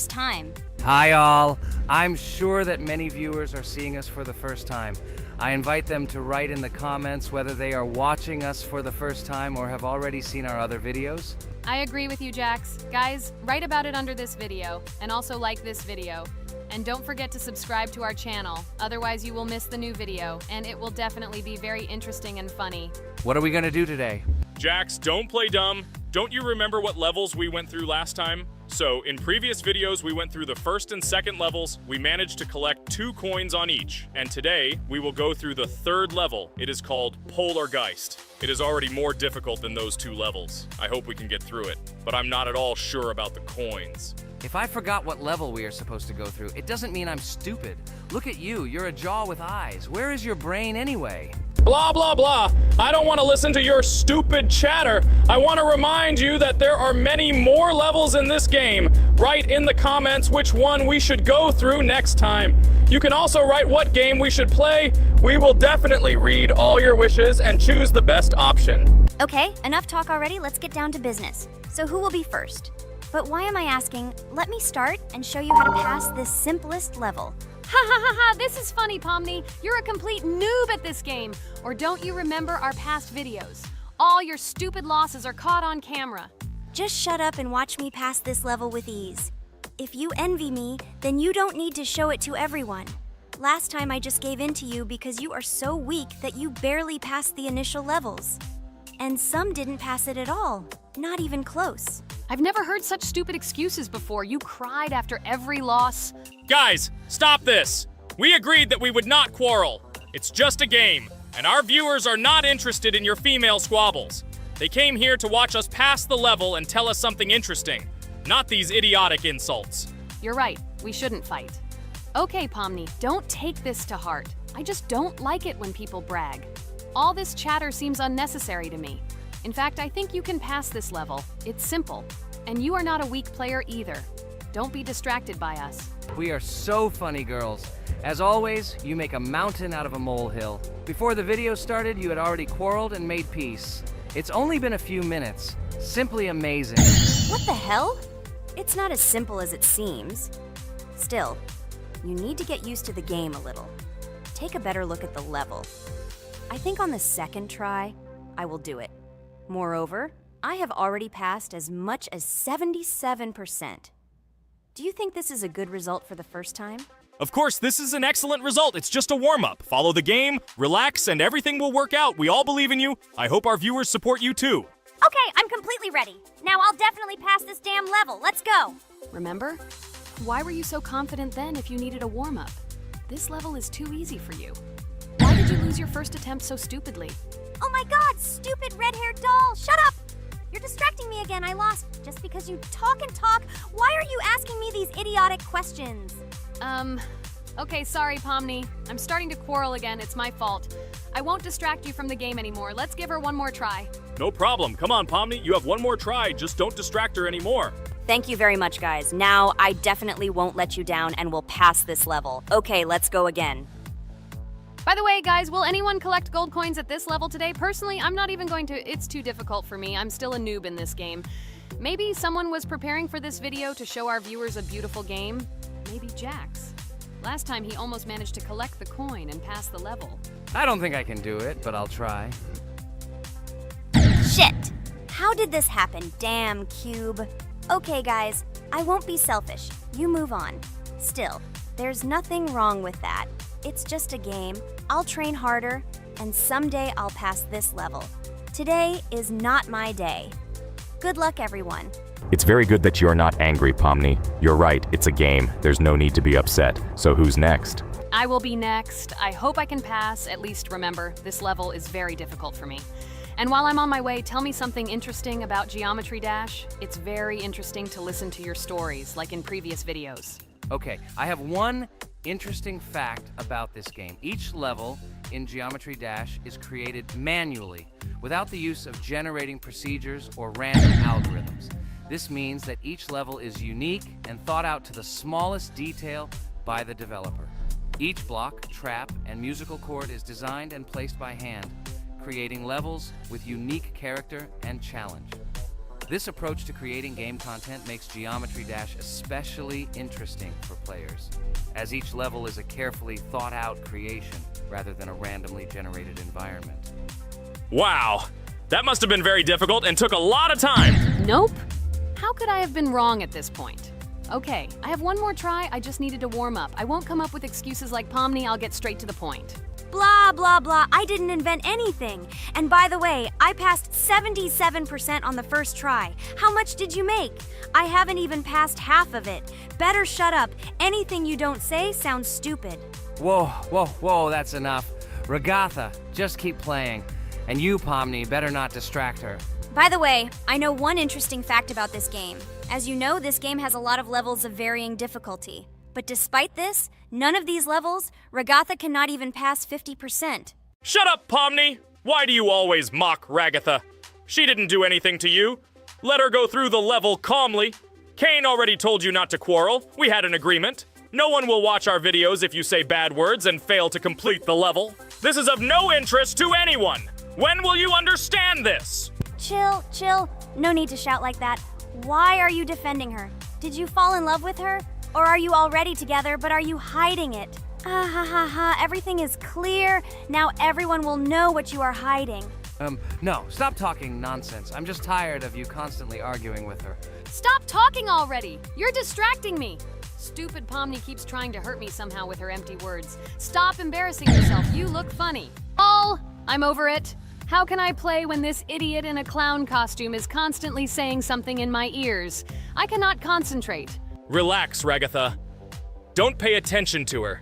first time. Hi all. I'm sure that many viewers are seeing us for the first time. I invite them to write in the comments whether they are watching us for the first time or have already seen our other videos. I agree with you, Jax. Guys, write about it under this video, and also like this video. And don't forget to subscribe to our channel, otherwise you will miss the new video, and it will definitely be very interesting and funny. What are we gonna do today? Jax, don't play dumb. Don't you remember what levels we went through last time? So, in previous videos, we went through the first and second levels. We managed to collect 2 coins on each. And today, we will go through the third level. It is called Polargeist. It is already more difficult than those 2 levels. I hope we can get through it, but I'm not at all sure about the coins. If I forgot what level we are supposed to go through, it doesn't mean I'm stupid. Look at you, you're a jaw with eyes. Where is your brain anyway? Blah, blah, blah. I don't want to listen to your stupid chatter. I want to remind you that there are many more levels in this game. Write in the comments which one we should go through next time. You can also write what game we should play. We will definitely read all your wishes and choose the best option. Okay, enough talk already, let's get down to business. So who will be first? But why am I asking? Let me start and show you how to pass this simplest level. Ha ha ha ha, this is funny, Pomni. You're a complete noob at this game. Or don't you remember our past videos? All your stupid losses are caught on camera. Just shut up and watch me pass this level with ease. If you envy me, then you don't need to show it to everyone. Last time I just gave in to you because you are so weak that you barely passed the initial levels. And some didn't pass it at all, not even close. I've never heard such stupid excuses before. You cried after every loss. Guys, stop this. We agreed that we would not quarrel. It's just a game, and our viewers are not interested in your female squabbles. They came here to watch us pass the level and tell us something interesting, not these idiotic insults. You're right, we shouldn't fight. Okay, Pomni, don't take this to heart. I just don't like it when people brag. All this chatter seems unnecessary to me. In fact, I think you can pass this level. It's simple. And you are not a weak player either. Don't be distracted by us. We are so funny, girls. As always, you make a mountain out of a molehill. Before the video started, you had already quarreled and made peace. It's only been a few minutes. Simply amazing. What the hell? It's not as simple as it seems. Still, you need to get used to the game a little. Take a better look at the level. I think on the second try, I will do it. Moreover, I have already passed as much as 77%. Do you think this is a good result for the first time? Of course, this is an excellent result. It's just a warm-up. Follow the game, relax, and everything will work out. We all believe in you. I hope our viewers support you too. Okay, I'm completely ready. Now I'll definitely pass this damn level. Let's go. Remember? Why were you so confident then if you needed a warm-up? This level is too easy for you. Why did you lose your first attempt so stupidly? Oh my god, stupid red-haired doll! Shut up! You're distracting me again, I lost. Just because you talk and talk, why are you asking me these idiotic questions? Okay, sorry, Pomni. I'm starting to quarrel again, it's my fault. I won't distract you from the game anymore. Let's give her one more try. No problem. Come on, Pomni. You have one more try. Just don't distract her anymore. Thank you very much, guys. Now, I definitely won't let you down and will pass this level. Okay, let's go again. By the way, guys, will anyone collect gold coins at this level today? Personally, I'm not even going to. It's too difficult for me. I'm still a noob in this game. Maybe someone was preparing for this video to show our viewers a beautiful game. Maybe Jax. Last time he almost managed to collect the coin and pass the level. I don't think I can do it, but I'll try. Shit! How did this happen, damn cube? Okay, guys, I won't be selfish. You move on. Still, there's nothing wrong with that. It's just a game. I'll train harder, and someday I'll pass this level. Today is not my day. Good luck, everyone. It's very good that you're not angry, Pomni. You're right, it's a game. There's no need to be upset. So who's next? I will be next. I hope I can pass. At least remember, this level is very difficult for me. And while I'm on my way, tell me something interesting about Geometry Dash. It's very interesting to listen to your stories, like in previous videos. Okay, I have one interesting fact about this game. Each level in Geometry Dash is created manually, without the use of generating procedures or random algorithms. This means that each level is unique and thought out to the smallest detail by the developer. Each block, trap, and musical chord is designed and placed by hand, creating levels with unique character and challenge. This approach to creating game content makes Geometry Dash especially interesting for players, as each level is a carefully thought-out creation rather than a randomly generated environment. Wow, that must have been very difficult and took a lot of time. Nope. How could I have been wrong at this point? Okay, I have one more try. I just needed to warm up. I won't come up with excuses like Pomni. I'll get straight to the point. Blah, blah, blah. I didn't invent anything. And by the way, I passed 77% on the first try. How much did you make? I haven't even passed half of it. Better shut up. Anything you don't say sounds stupid. Whoa, that's enough. Regatha, just keep playing. And you, Pomni, better not distract her. By the way, I know one interesting fact about this game. As you know, this game has a lot of levels of varying difficulty. But despite this, none of these levels, Regatha cannot even pass 50%. Shut up, Pomni! Why do you always mock Ragatha? She didn't do anything to you. Let her go through the level calmly. Kane already told you not to quarrel. We had an agreement. No one will watch our videos if you say bad words and fail to complete the level. This is of no interest to anyone. When will you understand this? Chill. No need to shout like that. Why are you defending her? Did you fall in love with her? Or are you already together, but are you hiding it? Everything is clear. Now everyone will know what you are hiding. No, stop talking nonsense. I'm just tired of you constantly arguing with her. Stop talking already! You're distracting me! Stupid Pomni keeps trying to hurt me somehow with her empty words. Stop embarrassing yourself. You look funny. I'm over it. How can I play when this idiot in a clown costume is constantly saying something in my ears? I cannot concentrate. Relax, Ragatha. Don't pay attention to her.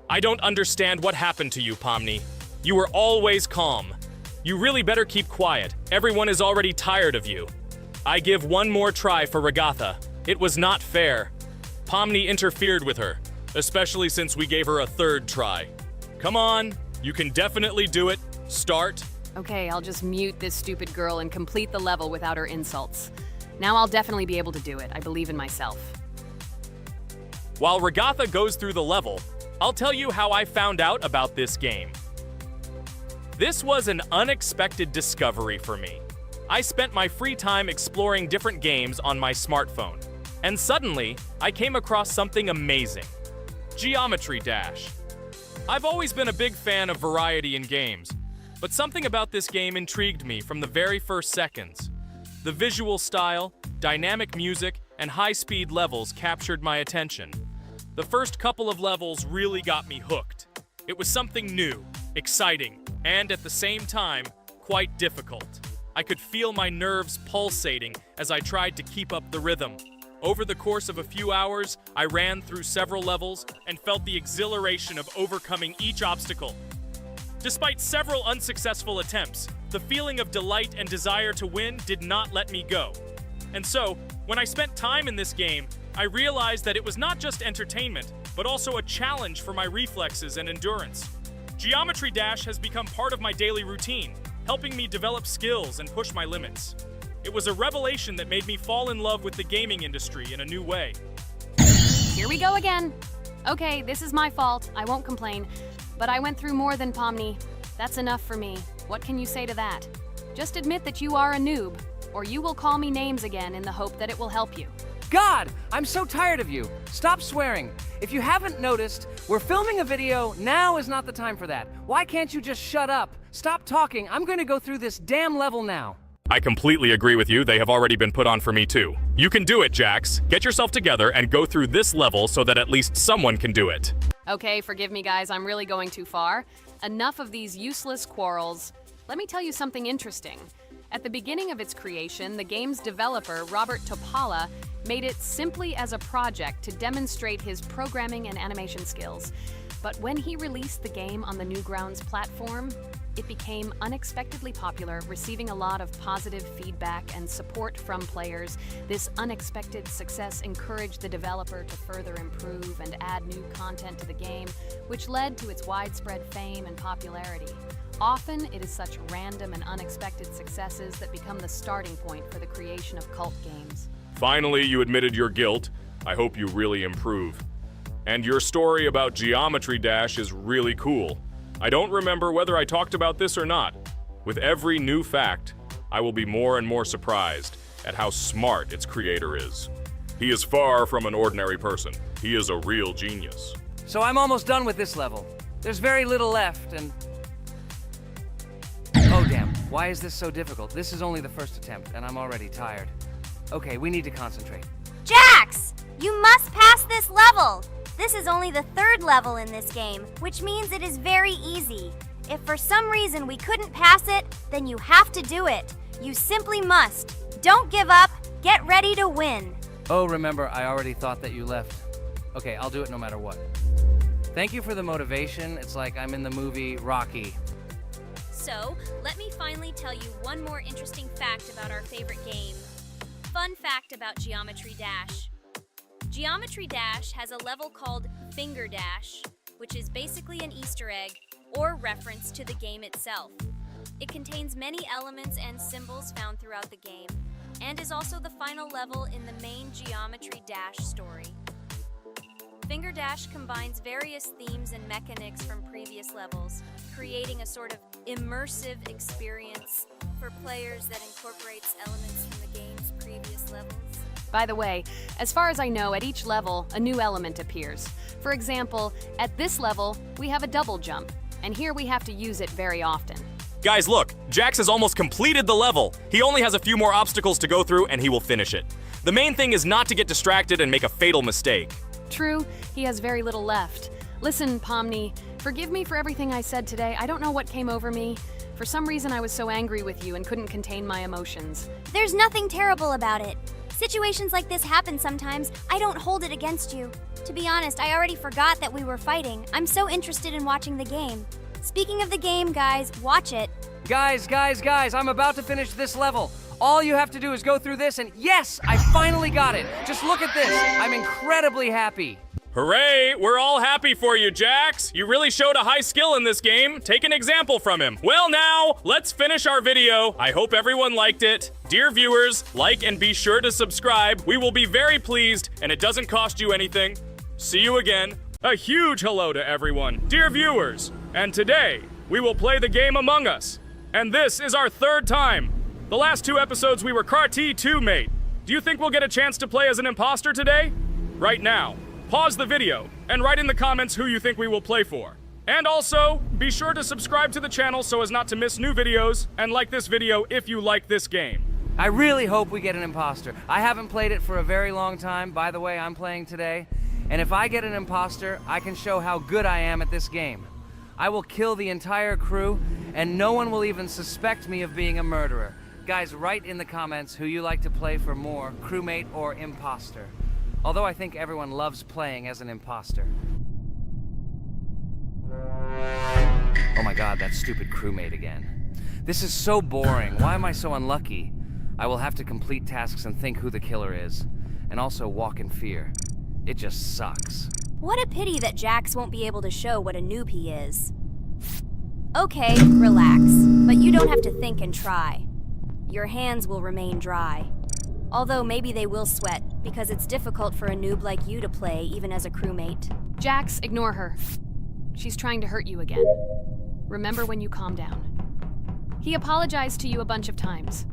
I don't understand what happened to you, Pomni. You were always calm. You really better keep quiet. Everyone is already tired of you. I give one more try for Ragatha. It was not fair. Pomni interfered with her, especially since we gave her a third try. Come on, you can definitely do it. Start. Okay, I'll just mute this stupid girl and complete the level without her insults. Now I'll definitely be able to do it. I believe in myself. While Ragatha goes through the level, I'll tell you how I found out about this game. This was an unexpected discovery for me. I spent my free time exploring different games on my smartphone, and suddenly, I came across something amazing. Geometry Dash. I've always been a big fan of variety in games, but something about this game intrigued me from the very first seconds. The visual style, dynamic music, and high-speed levels captured my attention. The first couple of levels really got me hooked. It was something new, exciting, and at the same time, quite difficult. I could feel my nerves pulsating as I tried to keep up the rhythm. Over the course of a few hours, I ran through several levels and felt the exhilaration of overcoming each obstacle. Despite several unsuccessful attempts, the feeling of delight and desire to win did not let me go. And so, when I spent time in this game, I realized that it was not just entertainment, but also a challenge for my reflexes and endurance. Geometry Dash has become part of my daily routine, helping me develop skills and push my limits. It was a revelation that made me fall in love with the gaming industry in a new way. Here we go again. Okay, this is my fault. I won't complain. But I went through more than Pomni. That's enough for me. What can you say to that? Just admit that you are a noob, or you will call me names again in the hope that it will help you. God, I'm so tired of you. Stop swearing. If you haven't noticed, we're filming a video. Now is not the time for that. Why can't you just shut up? Stop talking. I'm going to go through this damn level now. I completely agree with you. They have already been put on for me too. You can do it, Jax. Get yourself together and go through this level so that at least someone can do it. Okay, forgive me guys, I'm really going too far. Enough of these useless quarrels. Let me tell you something interesting. At the beginning of its creation, the game's developer, Robert Topala, made it simply as a project to demonstrate his programming and animation skills. But when he released the game on the Newgrounds platform, it became unexpectedly popular, receiving a lot of positive feedback and support from players. This unexpected success encouraged the developer to further improve and add new content to the game, which led to its widespread fame and popularity. Often, it is such random and unexpected successes that become the starting point for the creation of cult games. Finally, you admitted your guilt. I hope you really improve. And your story about Geometry Dash is really cool. I don't remember whether I talked about this or not. With every new fact, I will be more and more surprised. at how smart its creator is. He is far from an ordinary person. He is a real genius. So I'm almost done with this level. There's very little left, and... Oh damn, why is this so difficult? This is only the first attempt, and I'm already tired. Okay, we need to concentrate. Jax! You must pass this level! This is only the third level in this game, which means it is very easy. If for some reason we couldn't pass it, then you have to do it. You simply must. Don't give up. Get ready to win. Oh, remember, I already thought that you left. Okay, I'll do it no matter what. Thank you for the motivation. It's like I'm in the movie Rocky. So, let me finally tell you one more interesting fact about our favorite game. Fun fact about Geometry Dash. Geometry Dash has a level called Finger Dash, which is basically an Easter egg or reference to the game itself. It contains many elements and symbols found throughout the game, and is also the final level in the main Geometry Dash story. Finger Dash combines various themes and mechanics from previous levels, creating a sort of immersive experience for players that incorporates elements from the game's previous levels. By the way, as far as I know, at each level, a new element appears. For example, at this level, we have a double jump, and here we have to use it very often. Guys, look, Jax has almost completed the level. He only has a few more obstacles to go through and he will finish it. The main thing is not to get distracted and make a fatal mistake. True, he has very little left. Listen, Pomni, forgive me for everything I said today. I don't know what came over me. For some reason, I was so angry with you and couldn't contain my emotions. There's nothing terrible about it. Situations like this happen sometimes. I don't hold it against you. To be honest, I already forgot that we were fighting. I'm so interested in watching the game. Speaking of the game, guys, watch it. Guys, I'm about to finish this level. All you have to do is go through this, and yes, I finally got it. Just look at this. I'm incredibly happy. Hooray! We're all happy for you, Jax. You really showed a high skill in this game. Take an example from him. Well, now, let's finish our video. I hope everyone liked it. Dear viewers, like and be sure to subscribe. We will be very pleased, and it doesn't cost you anything. See you again. A huge hello to everyone, dear viewers. And today, we will play the game Among Us. And this is our third time. The last 2 episodes, we were Carti 2 mate. Do you think we'll get a chance to play as an imposter today? Right now. Pause the video and write in the comments who you think we will play for. And also, be sure to subscribe to the channel so as not to miss new videos, and like this video if you like this game. I really hope we get an imposter. I haven't played it for a very long time. By the way, I'm playing today. And if I get an imposter, I can show how good I am at this game. I will kill the entire crew, and no one will even suspect me of being a murderer. Guys, write in the comments who you like to play for more, crewmate or imposter. Although I think everyone loves playing as an imposter. Oh my god, that stupid crewmate again. This is so boring. Why am I so unlucky? I will have to complete tasks and think who the killer is. And also walk in fear. It just sucks. What a pity that Jax won't be able to show what a noob he is. Okay, relax. But you don't have to think and try. Your hands will remain dry. Although maybe they will sweat, because it's difficult for a noob like you to play, even as a crewmate. Jax, ignore her. She's trying to hurt you again. Remember when you calm down. He apologized to you a bunch of times.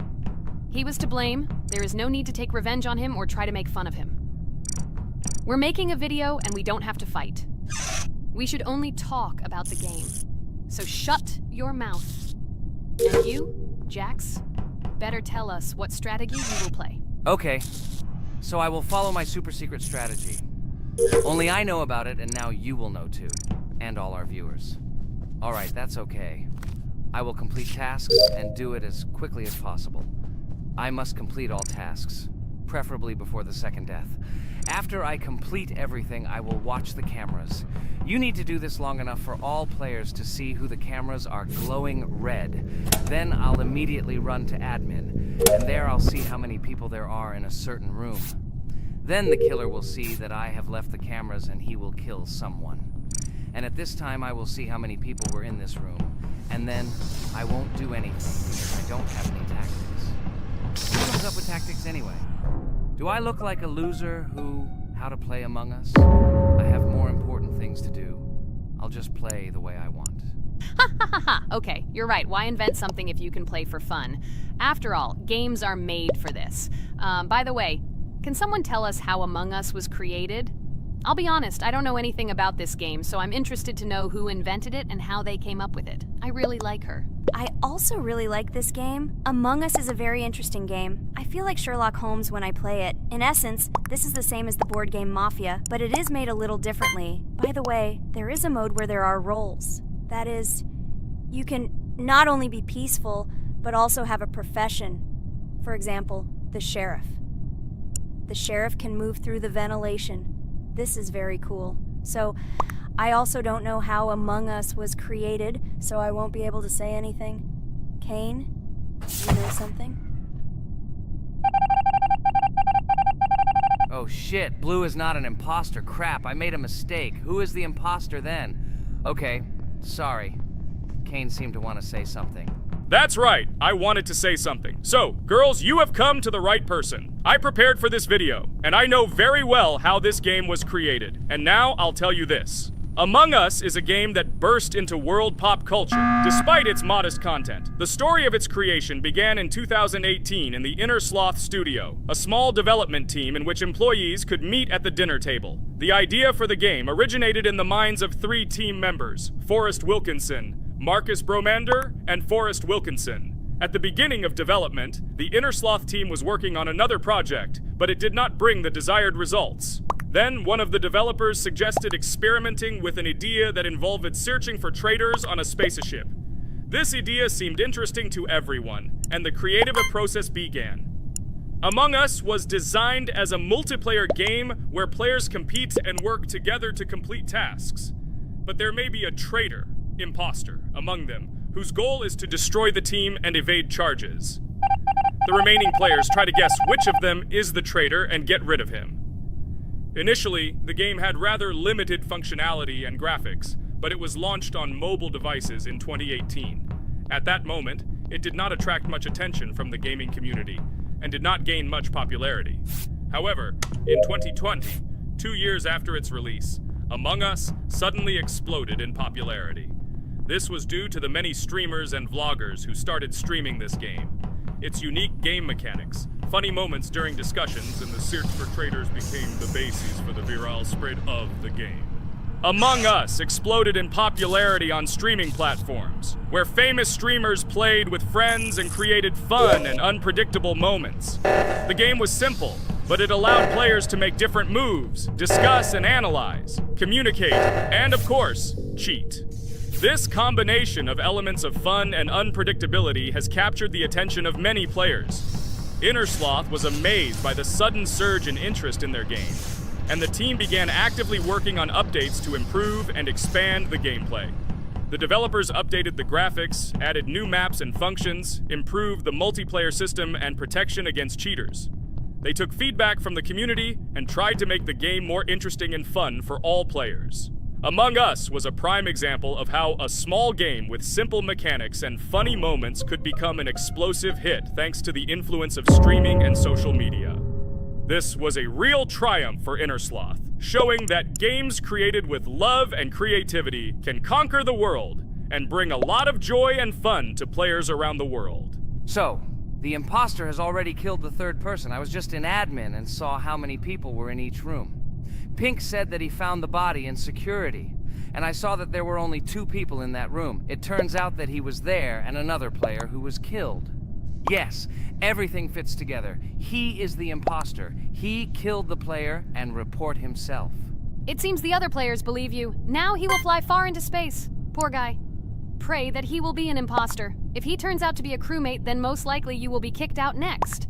He was to blame. There is no need to take revenge on him or try to make fun of him. We're making a video and we don't have to fight. We should only talk about the game. So shut your mouth. And you, Jax, better tell us what strategy you will play. Okay, so I will follow my super secret strategy. Only I know about it, and now you will know too. And all our viewers. Alright, that's okay. I will complete tasks and do it as quickly as possible. I must complete all tasks, preferably before the second death. After I complete everything, I will watch the cameras. You need to do this long enough for all players to see who the cameras are glowing red. Then I'll immediately run to admin, and there I'll see how many people there are in a certain room. Then the killer will see that I have left the cameras and he will kill someone. And at this time I will see how many people were in this room, and then I won't do anything because I don't have any tactics. Who comes up with tactics anyway? Do I look like a loser how to play Among Us? I have more important things to do. I'll just play the way I want. Ha ha ha ha. Okay, you're right. Why invent something if you can play for fun? After all, games are made for this. By the way, can someone tell us how Among Us was created? I'll be honest, I don't know anything about this game, so I'm interested to know who invented it and how they came up with it. I really like her. I also really like this game. Among Us is a very interesting game. I feel like Sherlock Holmes when I play it. In essence, this is the same as the board game Mafia, but it is made a little differently. By the way, there is a mode where there are roles. That is, you can not only be peaceful, but also have a profession. For example, the sheriff. The sheriff can move through the ventilation. This is very cool. So, I also don't know how Among Us was created, so I won't be able to say anything. Kane, you know something? Oh shit, Blue is not an imposter. Crap, I made a mistake. Who is the imposter then? Okay, sorry. Kane seemed to want to say something. That's right, I wanted to say something. So, girls, you have come to the right person. I prepared for this video, and I know very well how this game was created. And now I'll tell you this. Among Us is a game that burst into world pop culture, despite its modest content. The story of its creation began in 2018 in the Inner Sloth Studio, a small development team in which employees could meet at the dinner table. The idea for the game originated in the minds of 3 team members, Forrest Wilkinson, Marcus Bromander, and Forrest Wilkinson. At the beginning of development, the Inner Sloth team was working on another project, but it did not bring the desired results. Then, one of the developers suggested experimenting with an idea that involved searching for traitors on a spaceship. This idea seemed interesting to everyone, and the creative process began. Among Us was designed as a multiplayer game where players compete and work together to complete tasks. But there may be a traitor, imposter, among them, whose goal is to destroy the team and evade charges. The remaining players try to guess which of them is the traitor and get rid of him. Initially, the game had rather limited functionality and graphics, but it was launched on mobile devices in 2018. At that moment, it did not attract much attention from the gaming community, and did not gain much popularity. However, in 2020, 2 years after its release, Among Us suddenly exploded in popularity. This was due to the many streamers and vloggers who started streaming this game. Its unique game mechanics, funny moments during discussions, and the search for traitors became the basis for the viral spread of the game. Among Us exploded in popularity on streaming platforms, where famous streamers played with friends and created fun and unpredictable moments. The game was simple, but it allowed players to make different moves, discuss and analyze, communicate, and of course, cheat. This combination of elements of fun and unpredictability has captured the attention of many players. Inner Sloth was amazed by the sudden surge in interest in their game, and the team began actively working on updates to improve and expand the gameplay. The developers updated the graphics, added new maps and functions, improved the multiplayer system and protection against cheaters. They took feedback from the community and tried to make the game more interesting and fun for all players. Among Us was a prime example of how a small game with simple mechanics and funny moments could become an explosive hit thanks to the influence of streaming and social media. This was a real triumph for Inner Sloth, showing that games created with love and creativity can conquer the world and bring a lot of joy and fun to players around the world. So, the imposter has already killed the third person. I was just in admin and saw how many people were in each room. Pink said that he found the body in security, and I saw that there were only 2 people in that room. It turns out that he was there and another player who was killed. Yes, everything fits together. He is the imposter. He killed the player and report himself. It seems the other players believe you. Now he will fly far into space. Poor guy. Pray that he will be an imposter. If he turns out to be a crewmate, then most likely you will be kicked out next.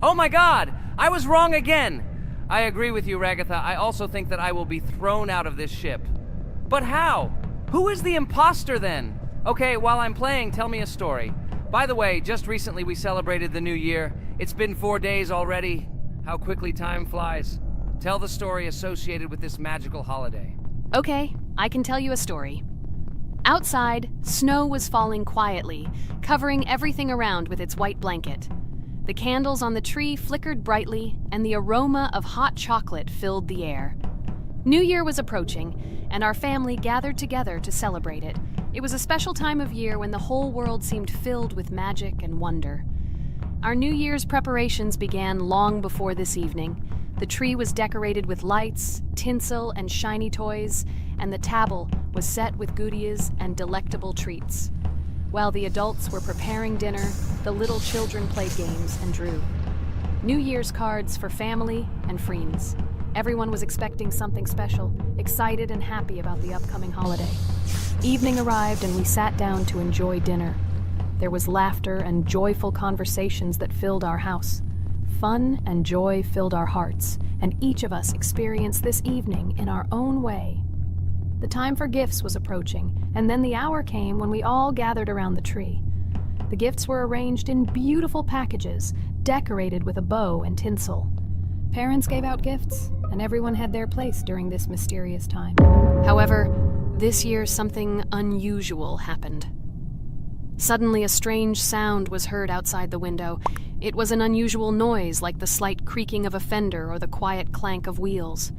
Oh my god! I was wrong again! I agree with you, Ragatha. I also think that I will be thrown out of this ship. But how? Who is the imposter then? Okay, while I'm playing, tell me a story. By the way, just recently we celebrated the new year. It's been 4 days already. How quickly time flies. Tell the story associated with this magical holiday. Okay, I can tell you a story. Outside, snow was falling quietly, covering everything around with its white blanket. The candles on the tree flickered brightly, and the aroma of hot chocolate filled the air. New Year was approaching, and our family gathered together to celebrate it. It was a special time of year when the whole world seemed filled with magic and wonder. Our New Year's preparations began long before this evening. The tree was decorated with lights, tinsel, and shiny toys, and the table was set with goodies and delectable treats. While the adults were preparing dinner, the little children played games and drew. New Year's cards for family and friends. Everyone was expecting something special, excited and happy about the upcoming holiday. Evening arrived and we sat down to enjoy dinner. There was laughter and joyful conversations that filled our house. Fun and joy filled our hearts, and each of us experienced this evening in our own way. The time for gifts was approaching, and then the hour came when we all gathered around the tree. The gifts were arranged in beautiful packages, decorated with a bow and tinsel. Parents gave out gifts, and everyone had their place during this mysterious time. However, this year something unusual happened. Suddenly a strange sound was heard outside the window. It was an unusual noise, like the slight creaking of a fender or the quiet clank of wheels.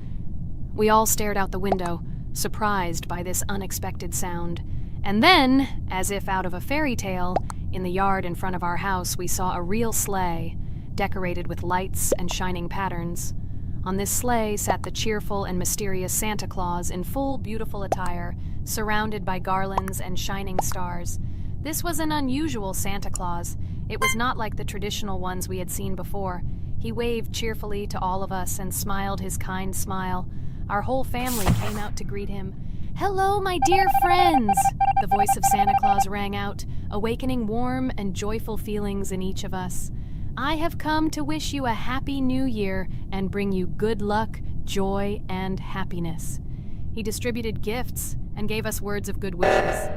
We all stared out the window, surprised by this unexpected sound. And then, as if out of a fairy tale, in the yard in front of our house we saw a real sleigh, decorated with lights and shining patterns. On this sleigh sat the cheerful and mysterious Santa Claus in full beautiful attire, surrounded by garlands and shining stars. This was an unusual Santa Claus. It was not like the traditional ones we had seen before. He waved cheerfully to all of us and smiled his kind smile. Our whole family came out to greet him. "Hello, my dear friends!" The voice of Santa Claus rang out, awakening warm and joyful feelings in each of us. "I have come to wish you a happy new year and bring you good luck, joy, and happiness." He distributed gifts and gave us words of good wishes.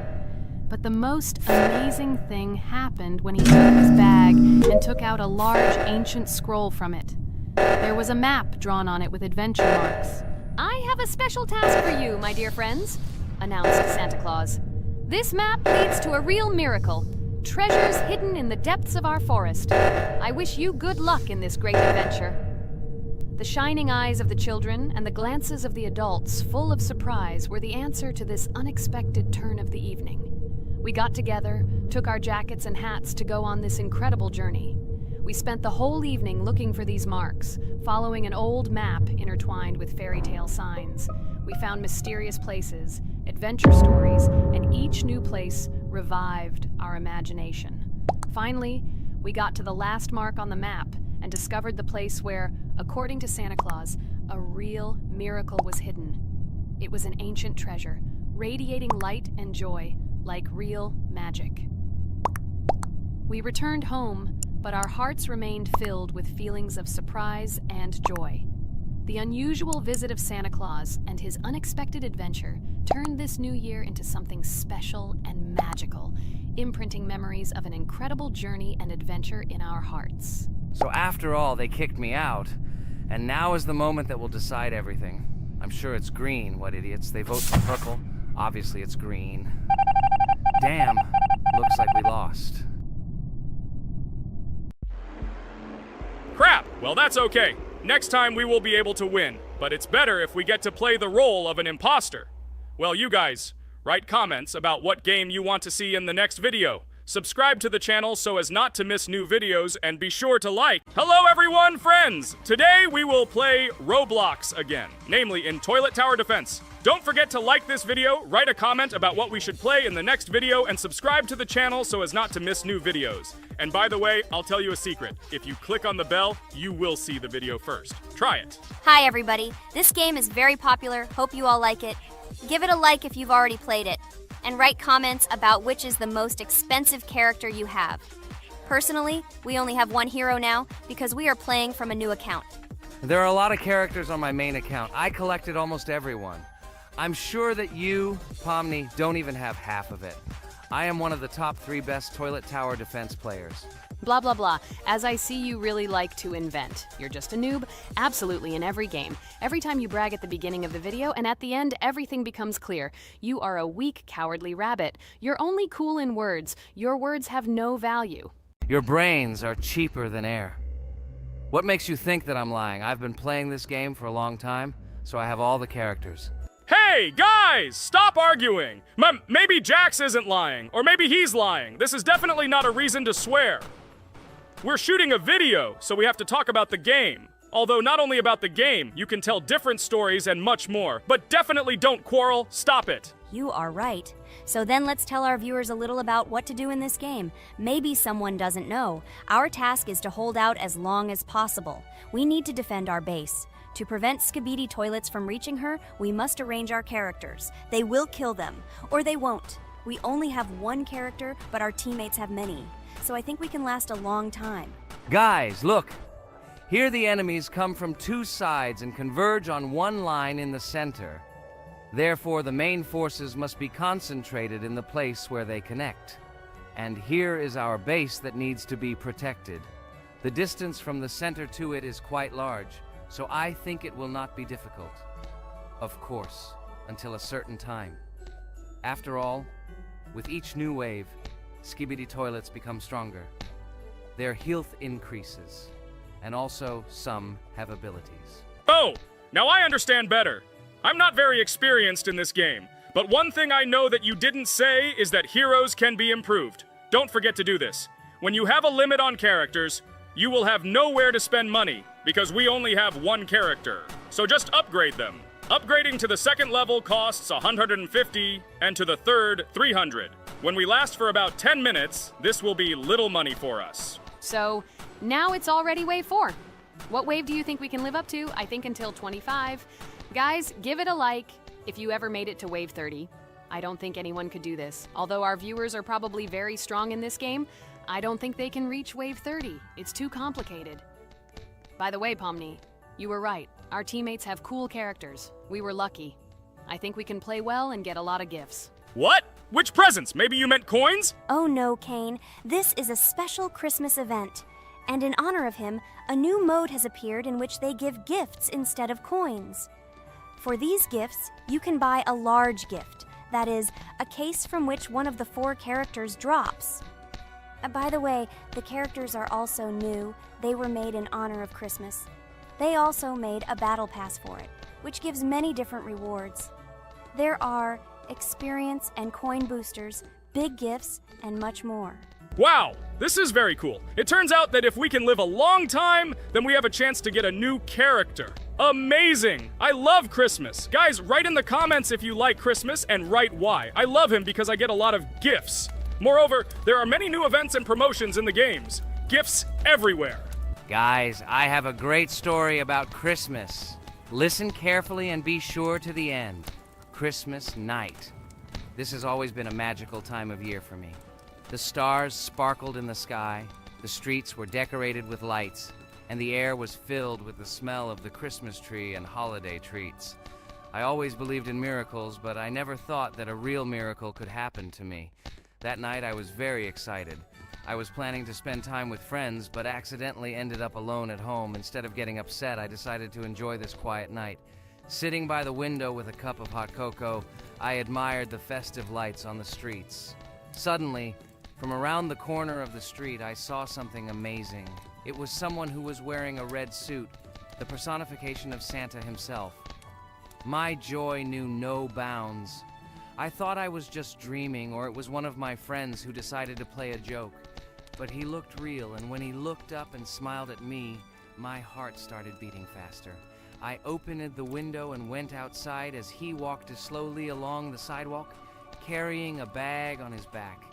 But the most amazing thing happened when he took his bag and took out a large ancient scroll from it. There was a map drawn on it with adventure marks. "I have a special task for you, my dear friends," announced Santa Claus. "This map leads to a real miracle. Treasures hidden in the depths of our forest. I wish you good luck in this great adventure." The shining eyes of the children and the glances of the adults, full of surprise, were the answer to this unexpected turn of the evening. We got together, took our jackets and hats to go on this incredible journey. We spent the whole evening looking for these marks, following an old map intertwined with fairy tale signs. We found mysterious places, adventure stories, and each new place revived our imagination. Finally, we got to the last mark on the map and discovered the place where, according to Santa Claus, a real miracle was hidden. It was an ancient treasure, radiating light and joy, like real magic. We returned home, but our hearts remained filled with feelings of surprise and joy. The unusual visit of Santa Claus and his unexpected adventure turned this new year into something special and magical, imprinting memories of an incredible journey and adventure in our hearts. So after all, they kicked me out, and now is the moment that will decide everything. I'm sure it's green, what idiots. They vote for purple. Obviously it's green. Damn, looks like we lost. Crap! Well, that's okay. Next time we will be able to win, but it's better if we get to play the role of an imposter. Well, you guys, write comments about what game you want to see in the next video. Subscribe to the channel so as not to miss new videos, and be sure to like. Hello everyone, friends! Today we will play Roblox again, namely in Toilet Tower Defense. Don't forget to like this video, write a comment about what we should play in the next video, and subscribe to the channel so as not to miss new videos. And by the way, I'll tell you a secret. If you click on the bell, you will see the video first. Try it. Hi, everybody. This game is very popular. Hope you all like it. Give it a like if you've already played it. And write comments about which is the most expensive character you have. Personally, we only have one hero now because we are playing from a new account. There are a lot of characters on my main account. I collected almost everyone. I'm sure that you, Pomni, don't even have half of it. I am one of the top 3 best Toilet Tower Defense players. Blah, blah, blah. As I see you really like to invent. You're just a noob? Absolutely, in every game. Every time you brag at the beginning of the video, and at the end, everything becomes clear. You are a weak, cowardly rabbit. You're only cool in words. Your words have no value. Your brains are cheaper than air. What makes you think that I'm lying? I've been playing this game for a long time, so I have all the characters. Hey, guys! Stop arguing! Maybe Jax isn't lying, or maybe he's lying. This is definitely not a reason to swear. We're shooting a video, so we have to talk about the game. Although not only about the game, you can tell different stories and much more. But definitely don't quarrel. Stop it. You are right. So then let's tell our viewers a little about what to do in this game. Maybe someone doesn't know. Our task is to hold out as long as possible. We need to defend our base. To prevent Skibidi Toilets from reaching her, we must arrange our characters. They will kill them, or they won't. We only have one character, but our teammates have many. So I think we can last a long time. Guys, look! Here the enemies come from two sides and converge on one line in the center. Therefore, the main forces must be concentrated in the place where they connect. And here is our base that needs to be protected. The distance from the center to it is quite large, so I think it will not be difficult. Of course, until a certain time. After all, with each new wave, Skibidi Toilets become stronger. Their health increases, and also some have abilities. Oh, now I understand better. I'm not very experienced in this game, but one thing I know that you didn't say is that heroes can be improved. Don't forget to do this. When you have a limit on characters, you will have nowhere to spend money, because we only have one character. So just upgrade them. Upgrading to the second level costs 150, and to the third, 300. When we last for about 10 minutes, this will be little money for us. So, now it's already wave 4. What wave do you think we can live up to? I think until 25. Guys, give it a like if you ever made it to wave 30. I don't think anyone could do this. Although our viewers are probably very strong in this game, I don't think they can reach wave 30. It's too complicated. By the way, Pomni, you were right. Our teammates have cool characters. We were lucky. I think we can play well and get a lot of gifts. What? Which presents? Maybe you meant coins? Oh no, Kane. This is a special Christmas event. And in honor of him, a new mode has appeared in which they give gifts instead of coins. For these gifts, you can buy a large gift. That is, a case from which one of the 4 characters drops. By the way, the characters are also new. They were made in honor of Christmas. They also made a battle pass for it, which gives many different rewards. There are experience and coin boosters, big gifts, and much more. Wow, this is very cool. It turns out that if we can live a long time, then we have a chance to get a new character. Amazing! I love Christmas. Guys, write in the comments if you like Christmas and write why. I love him because I get a lot of gifts. Moreover, there are many new events and promotions in the games. Gifts everywhere. Guys, I have a great story about Christmas. Listen carefully and be sure to the end. Christmas night. This has always been a magical time of year for me. The stars sparkled in the sky, the streets were decorated with lights, and the air was filled with the smell of the Christmas tree and holiday treats. I always believed in miracles, but I never thought that a real miracle could happen to me. That night I was very excited. I was planning to spend time with friends, but accidentally ended up alone at home. Instead of getting upset, I decided to enjoy this quiet night. Sitting by the window with a cup of hot cocoa, I admired the festive lights on the streets. Suddenly, from around the corner of the street, I saw something amazing. It was someone who was wearing a red suit, the personification of Santa himself. My joy knew no bounds. I thought I was just dreaming, or it was one of my friends who decided to play a joke. But he looked real, and when he looked up and smiled at me, my heart started beating faster. I opened the window and went outside as he walked slowly along the sidewalk, carrying a bag on his back,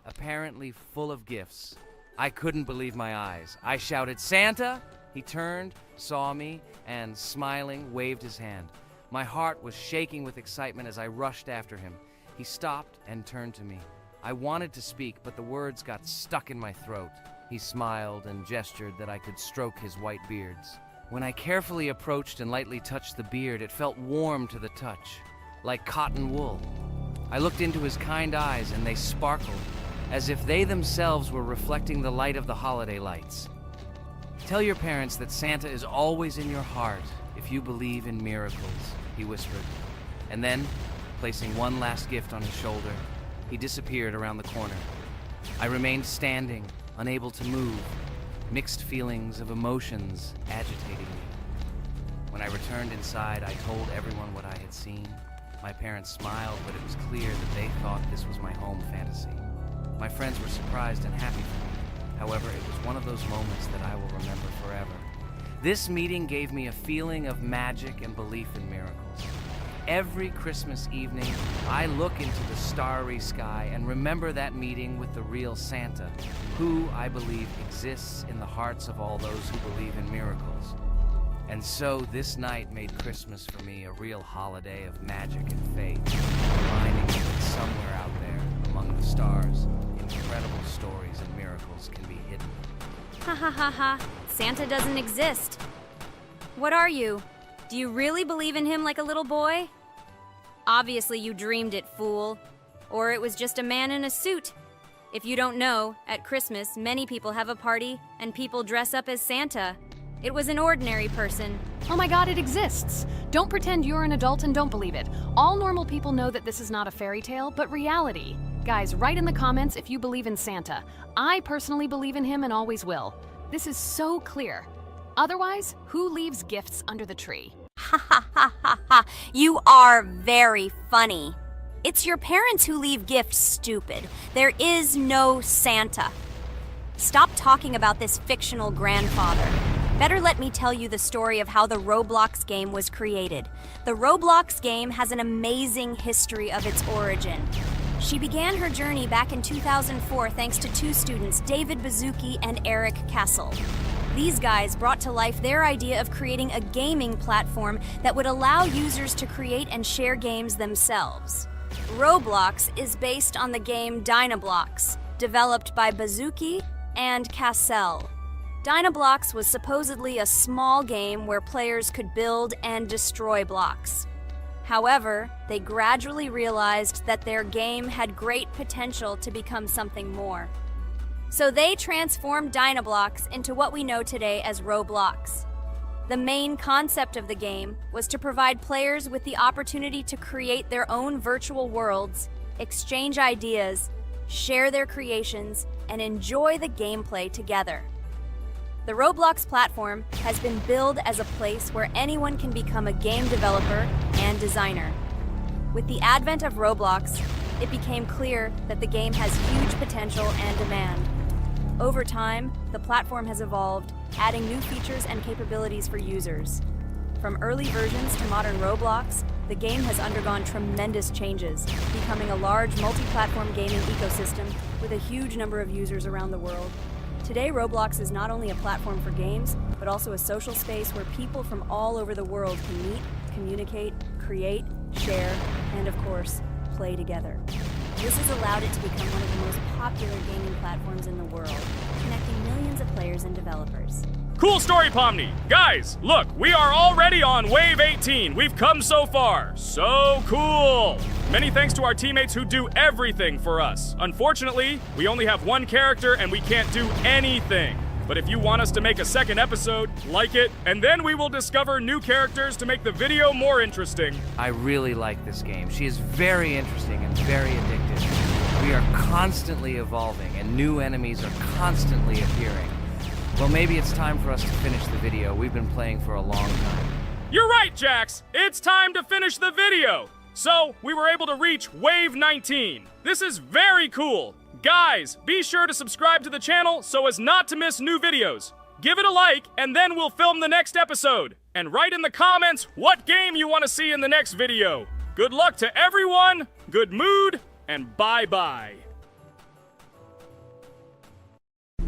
apparently full of gifts. I couldn't believe my eyes. I shouted, "Santa!" He turned, saw me, and smiling, waved his hand. My heart was shaking with excitement as I rushed after him. He stopped and turned to me. I wanted to speak, but the words got stuck in my throat. He smiled and gestured that I could stroke his white beards. When I carefully approached and lightly touched the beard, it felt warm to the touch, like cotton wool. I looked into his kind eyes, and they sparkled, as if they themselves were reflecting the light of the holiday lights. Tell your parents that Santa is always in your heart if you believe in miracles, he whispered. And then, placing one last gift on his shoulder, he disappeared around the corner. I remained standing, unable to move, mixed feelings of emotions agitating me. When I returned inside, I told everyone what I had seen. My parents smiled, but it was clear that they thought this was my home fantasy. My friends were surprised and happy for me. However, it was one of those moments that I will remember forever. This meeting gave me a feeling of magic and belief in miracles. Every Christmas evening, I look into the starry sky and remember that meeting with the real Santa, who, I believe, exists in the hearts of all those who believe in miracles. And so this night made Christmas for me a real holiday of magic and faith, reminding me that somewhere out there, among the stars, incredible stories and miracles can be hidden. Ha ha ha ha. Santa doesn't exist. What are you? Do you really believe in him like a little boy? Obviously you dreamed it, fool. Or it was just a man in a suit. If you don't know, at Christmas, many people have a party and people dress up as Santa. It was an ordinary person. Oh my god, it exists! Don't pretend you're an adult and don't believe it. All normal people know that this is not a fairy tale, but reality. Guys, write in the comments if you believe in Santa. I personally believe in him and always will. This is so clear. Otherwise, who leaves gifts under the tree? Ha ha ha ha ha. You are very funny. It's your parents who leave gifts, stupid. There is no Santa. Stop talking about this fictional grandfather. Better let me tell you the story of how the Roblox game was created. The Roblox game has an amazing history of its origin. She began her journey back in 2004 thanks to two students, David Bazuki and Eric Kessel. These guys brought to life their idea of creating a gaming platform that would allow users to create and share games themselves. Roblox is based on the game Dynablox, developed by Bazuki and Cassell. Dynablox was supposedly a small game where players could build and destroy blocks. However, they gradually realized that their game had great potential to become something more. So they transformed Dynablox into what we know today as Roblox. The main concept of the game was to provide players with the opportunity to create their own virtual worlds, exchange ideas, share their creations, and enjoy the gameplay together. The Roblox platform has been billed as a place where anyone can become a game developer and designer. With the advent of Roblox, it became clear that the game has huge potential and demand. Over time, the platform has evolved, adding new features and capabilities for users. From early versions to modern Roblox, the game has undergone tremendous changes, becoming a large multi-platform gaming ecosystem with a huge number of users around the world. Today, Roblox is not only a platform for games, but also a social space where people from all over the world can meet, communicate, create, share, and of course, play together. This has allowed it to become one of the most popular gaming platforms in the world, connecting millions of players and developers. Cool story, Pomni. Guys, look, we are already on Wave 18. We've come so far. So cool. Many thanks to our teammates who do everything for us. Unfortunately, we only have one character and we can't do anything. But if you want us to make a second episode, like it, and then we will discover new characters to make the video more interesting. I really like this game. She is very interesting and very addictive. We are constantly evolving and new enemies are constantly appearing. Well, maybe it's time for us to finish the video. We've been playing for a long time. You're right, Jax. It's time to finish the video. So, we were able to reach Wave 19. This is very cool. Guys, be sure to subscribe to the channel so as not to miss new videos. Give it a like, and then we'll film the next episode. And write in the comments what game you want to see in the next video. Good luck to everyone, good mood, and bye-bye.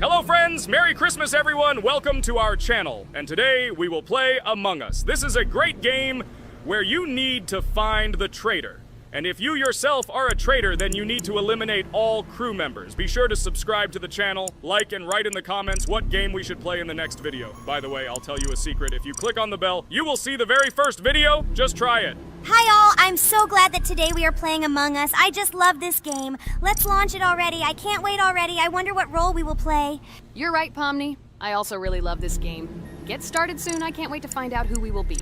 Hello friends, Merry Christmas everyone, welcome to our channel. And today we will play Among Us. This is a great game where you need to find the traitor. And if you yourself are a traitor, then you need to eliminate all crew members. Be sure to subscribe to the channel, like, and write in the comments what game we should play in the next video. By the way, I'll tell you a secret. If you click on the bell, you will see the very first video. Just try it. Hi all, I'm so glad that today we are playing Among Us. I just love this game. Let's launch it already. I can't wait already. I wonder what role we will play. You're right, Pomni. I also really love this game. Get started soon. I can't wait to find out who we will be.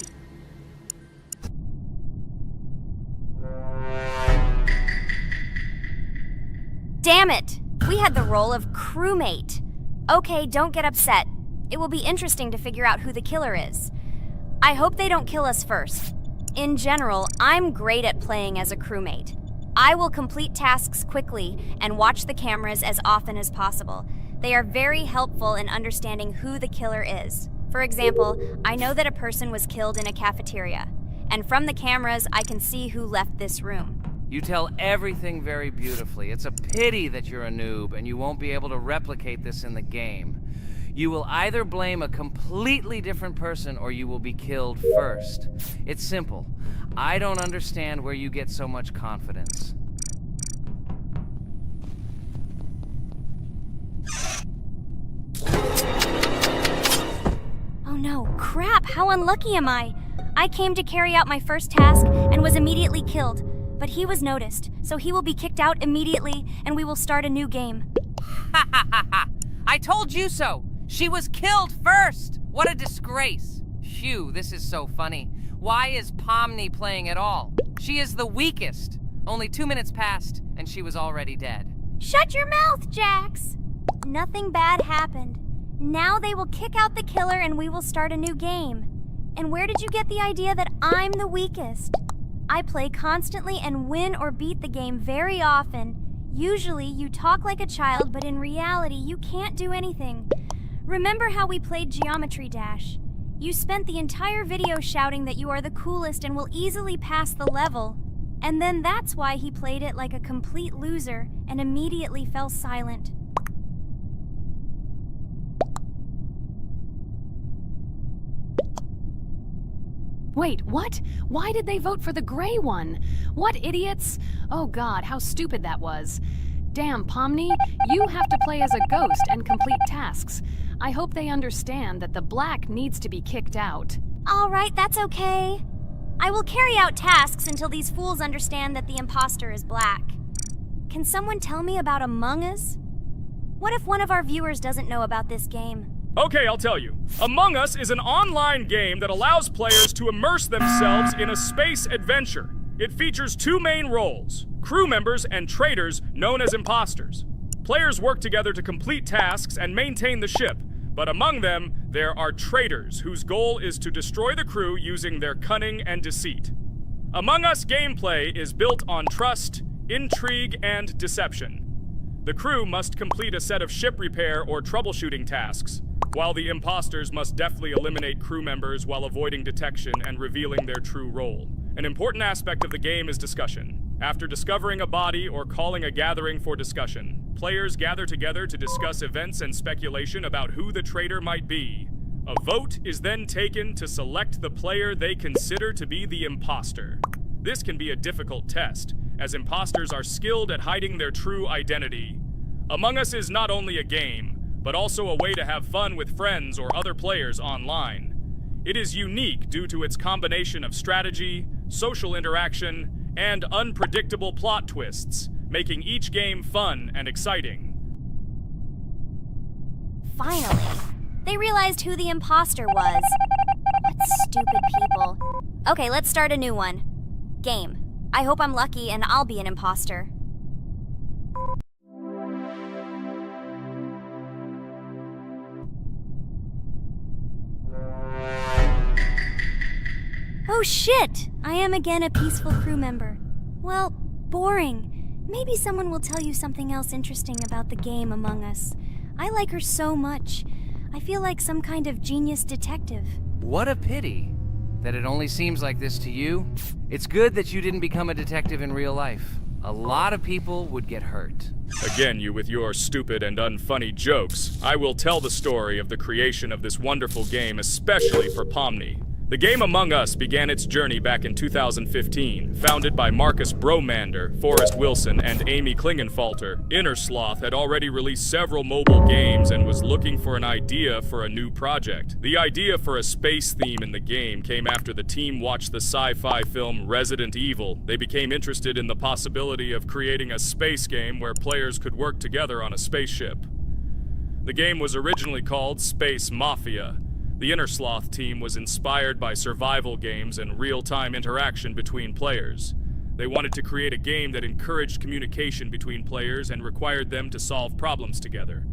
Damn it! We had the role of crewmate. Okay, don't get upset. It will be interesting to figure out who the killer is. I hope they don't kill us first. In general, I'm great at playing as a crewmate. I will complete tasks quickly and watch the cameras as often as possible. They are very helpful in understanding who the killer is. For example, I know that a person was killed in a cafeteria, and from the cameras, I can see who left this room. You tell everything very beautifully. It's a pity that you're a noob and you won't be able to replicate this in the game. You will either blame a completely different person or you will be killed first. It's simple. I don't understand where you get so much confidence. Oh no, crap, how unlucky am I? I came to carry out my first task and was immediately killed. But he was noticed, so he will be kicked out immediately, and we will start a new game. Ha ha ha ha! I told you so! She was killed first! What a disgrace! Phew, this is so funny. Why is Pomni playing at all? She is the weakest. Only 2 minutes passed, and she was already dead. Shut your mouth, Jax! Nothing bad happened. Now they will kick out the killer and we will start a new game. And where did you get the idea that I'm the weakest? I play constantly and win or beat the game very often. Usually, you talk like a child, but in reality, you can't do anything. Remember how we played Geometry Dash? You spent the entire video shouting that you are the coolest and will easily pass the level. And then that's why he played it like a complete loser and immediately fell silent. Wait, what? Why did they vote for the gray one? What idiots? Oh god, how stupid that was. Damn, Pomni, you have to play as a ghost and complete tasks. I hope they understand that the black needs to be kicked out. All right, that's okay. I will carry out tasks until these fools understand that the imposter is black. Can someone tell me about Among Us? What if one of our viewers doesn't know about this game? Okay, I'll tell you. Among Us is an online game that allows players to immerse themselves in a space adventure. It features 2 main roles, crew members and traitors known as imposters. Players work together to complete tasks and maintain the ship, but among them, there are traitors whose goal is to destroy the crew using their cunning and deceit. Among Us gameplay is built on trust, intrigue, and deception. The crew must complete a set of ship repair or troubleshooting tasks, while the imposters must deftly eliminate crew members while avoiding detection and revealing their true role. An important aspect of the game is discussion. After discovering a body or calling a gathering for discussion, players gather together to discuss events and speculation about who the traitor might be. A vote is then taken to select the player they consider to be the imposter. This can be a difficult test, as imposters are skilled at hiding their true identity. Among Us is not only a game, but also a way to have fun with friends or other players online. It is unique due to its combination of strategy, social interaction, and unpredictable plot twists, making each game fun and exciting. Finally, they realized who the imposter was. What stupid people. Okay, let's start a new one. Game. I hope I'm lucky and I'll be an imposter. Oh shit! I am again a peaceful crew member. Well, boring. Maybe someone will tell you something else interesting about the game Among Us. I like her so much. I feel like some kind of genius detective. What a pity that it only seems like this to you. It's good that you didn't become a detective in real life. A lot of people would get hurt. Again, you with your stupid and unfunny jokes. I will tell the story of the creation of this wonderful game, especially for Pomni. The game Among Us began its journey back in 2015. Founded by Marcus Bromander, Forrest Wilson, and Amy Klingenfalter, Innersloth had already released several mobile games and was looking for an idea for a new project. The idea for a space theme in the game came after the team watched the sci-fi film Resident Evil. They became interested in the possibility of creating a space game where players could work together on a spaceship. The game was originally called Space Mafia. The Innersloth team was inspired by survival games and real-time interaction between players. They wanted to create a game that encouraged communication between players and required them to solve problems together.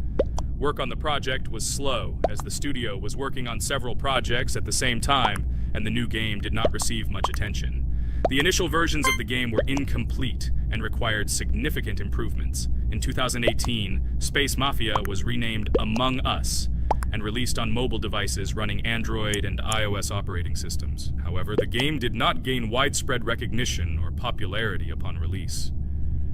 Work on the project was slow, as the studio was working on several projects at the same time, and the new game did not receive much attention. The initial versions of the game were incomplete and required significant improvements. In 2018, Space Mafia was renamed Among Us and released on mobile devices running Android and iOS operating systems. However, the game did not gain widespread recognition or popularity upon release.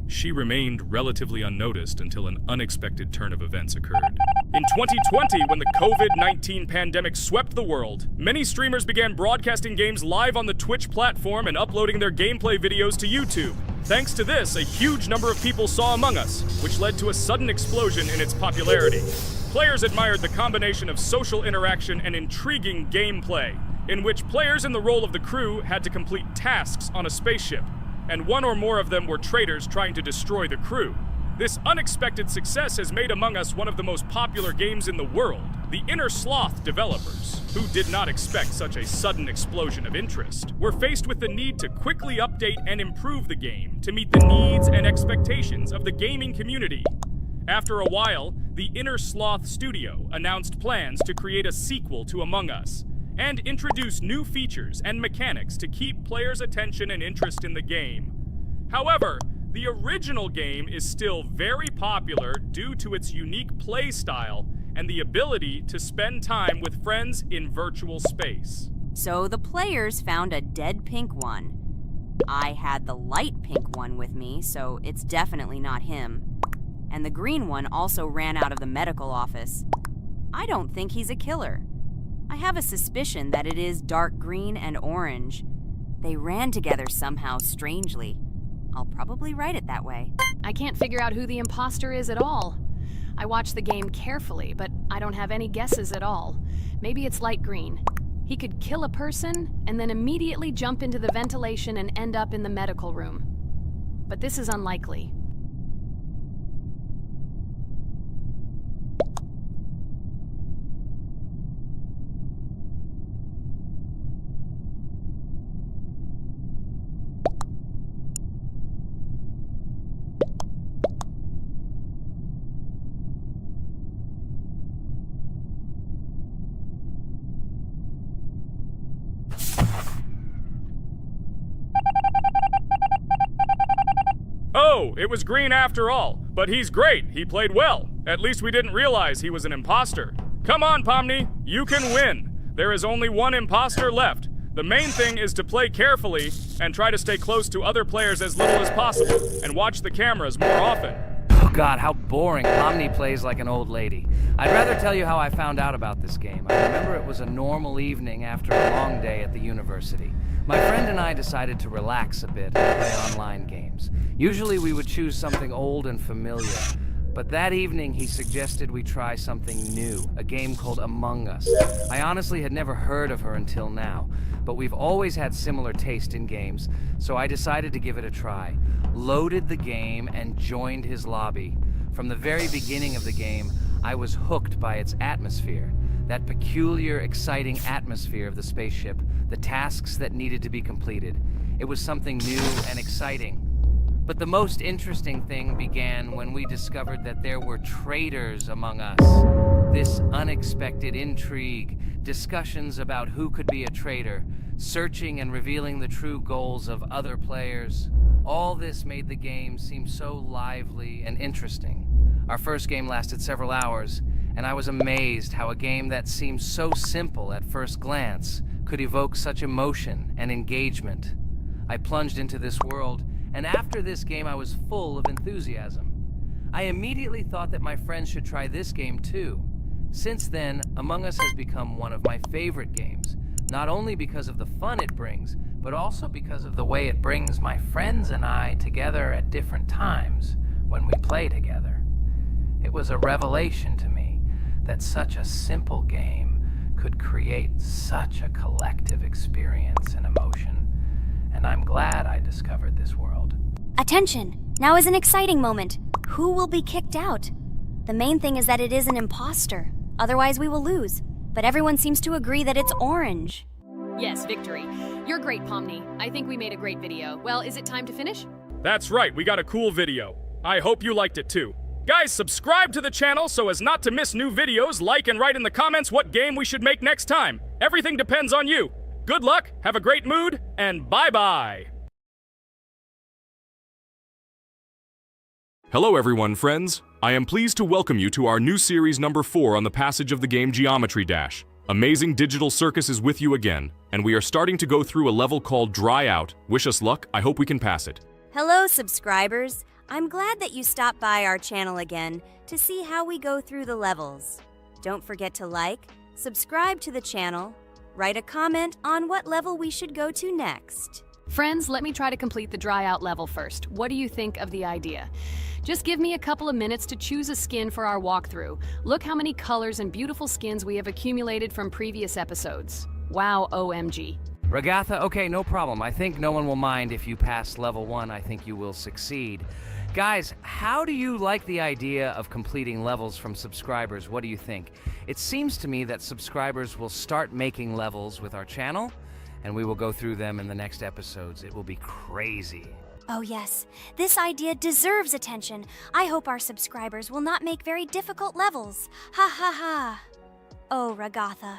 She remained relatively unnoticed until an unexpected turn of events occurred. In 2020, when the COVID-19 pandemic swept the world, many streamers began broadcasting games live on the Twitch platform and uploading their gameplay videos to YouTube. Thanks to this, a huge number of people saw Among Us, which led to a sudden explosion in its popularity. Players admired the combination of social interaction and intriguing gameplay, in which players in the role of the crew had to complete tasks on a spaceship, and one or more of them were traitors trying to destroy the crew. This unexpected success has made Among Us one of the most popular games in the world. The Innersloth developers, who did not expect such a sudden explosion of interest, were faced with the need to quickly update and improve the game to meet the needs and expectations of the gaming community. After a while, the Innersloth studio announced plans to create a sequel to Among Us and introduce new features and mechanics to keep players' attention and interest in the game. However, the original game is still very popular due to its unique play style and the ability to spend time with friends in virtual space. So the players found a dead pink one. I had the light pink one with me, so it's definitely not him. And the green one also ran out of the medical office. I don't think he's a killer. I have a suspicion that it is dark green and orange. They ran together somehow strangely. I'll probably write it that way. I can't figure out who the imposter is at all. I watched the game carefully, but I don't have any guesses at all. Maybe it's light green. He could kill a person and then immediately jump into the ventilation and end up in the medical room. But this is unlikely. Oh, it was green after all. But he's great. He played well. At least we didn't realize he was an imposter. Come on, Pomni. You can win. There is only one imposter left. The main thing is to play carefully and try to stay close to other players as little as possible and watch the cameras more often. Oh God, how boring. Pomni plays like an old lady. I'd rather tell you how I found out about this game. I remember it was a normal evening after a long day at the university. My friend and I decided to relax a bit and play online games. Usually we would choose something old and familiar, but that evening he suggested we try something new, a game called Among Us. I honestly had never heard of her until now, but we've always had similar taste in games, so I decided to give it a try. Loaded the game and joined his lobby. From the very beginning of the game, I was hooked by its atmosphere. That peculiar, exciting atmosphere of the spaceship, the tasks that needed to be completed. It was something new and exciting. But the most interesting thing began when we discovered that there were traitors among us. This unexpected intrigue, discussions about who could be a traitor, searching and revealing the true goals of other players. All this made the game seem so lively and interesting. Our first game lasted several hours, and I was amazed how a game that seemed so simple at first glance could evoke such emotion and engagement. I plunged into this world, and after this game I was full of enthusiasm. I immediately thought that my friends should try this game too. Since then, Among Us has become one of my favorite games, not only because of the fun it brings, but also because of the way it brings my friends and I together at different times when we play together. It was a revelation to me that such a simple game could create such a collective experience and emotion, and I'm glad I discovered this world. Attention! Now is an exciting moment. Who will be kicked out? The main thing is that it is an imposter. Otherwise, we will lose. But everyone seems to agree that it's orange. Yes, victory. You're great, Pomni. I think we made a great video. Well, is it time to finish? That's right, we got a cool video. I hope you liked it too. Guys, subscribe to the channel so as not to miss new videos, like and write in the comments what game we should make next time. Everything depends on you. Good luck, have a great mood, and bye-bye. Hello everyone, friends. I am pleased to welcome you to our new series number 4 on the passage of the game Geometry Dash. Amazing Digital Circus is with you again, and we are starting to go through a level called Dry Out. Wish us luck, I hope we can pass it. Hello, subscribers. I'm glad that you stopped by our channel again to see how we go through the levels. Don't forget to like, subscribe to the channel, write a comment on what level we should go to next. Friends, let me try to complete the dry out level first. What do you think of the idea? Just give me a couple of minutes to choose a skin for our walkthrough. Look how many colors and beautiful skins we have accumulated from previous episodes. Wow, OMG. Ragatha, okay, no problem. I think no one will mind if you pass level 1. I think you will succeed. Guys, how do you like the idea of completing levels from subscribers? What do you think? It seems to me that subscribers will start making levels with our channel, and we will go through them in the next episodes. It will be crazy. Oh yes, this idea deserves attention. I hope our subscribers will not make very difficult levels. Ha ha ha. Oh, Ragatha,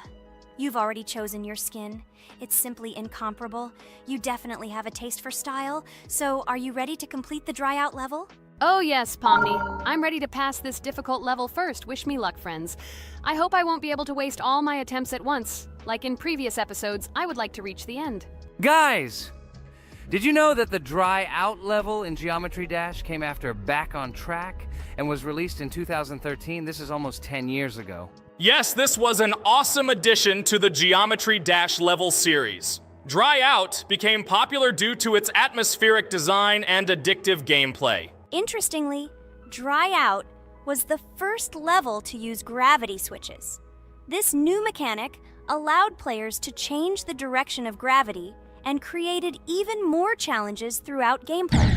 you've already chosen your skin. It's simply incomparable. You definitely have a taste for style. So, are you ready to complete the dry out level? Oh yes, Pomni. I'm ready to pass this difficult level first. Wish me luck, friends. I hope I won't be able to waste all my attempts at once. Like in previous episodes, I would like to reach the end. Guys! Did you know that the Dry Out level in Geometry Dash came after Back on Track and was released in 2013? This is almost 10 years ago. Yes, this was an awesome addition to the Geometry Dash level series. Dry Out became popular due to its atmospheric design and addictive gameplay. Interestingly, Dry Out was the first level to use gravity switches. This new mechanic allowed players to change the direction of gravity and created even more challenges throughout gameplay.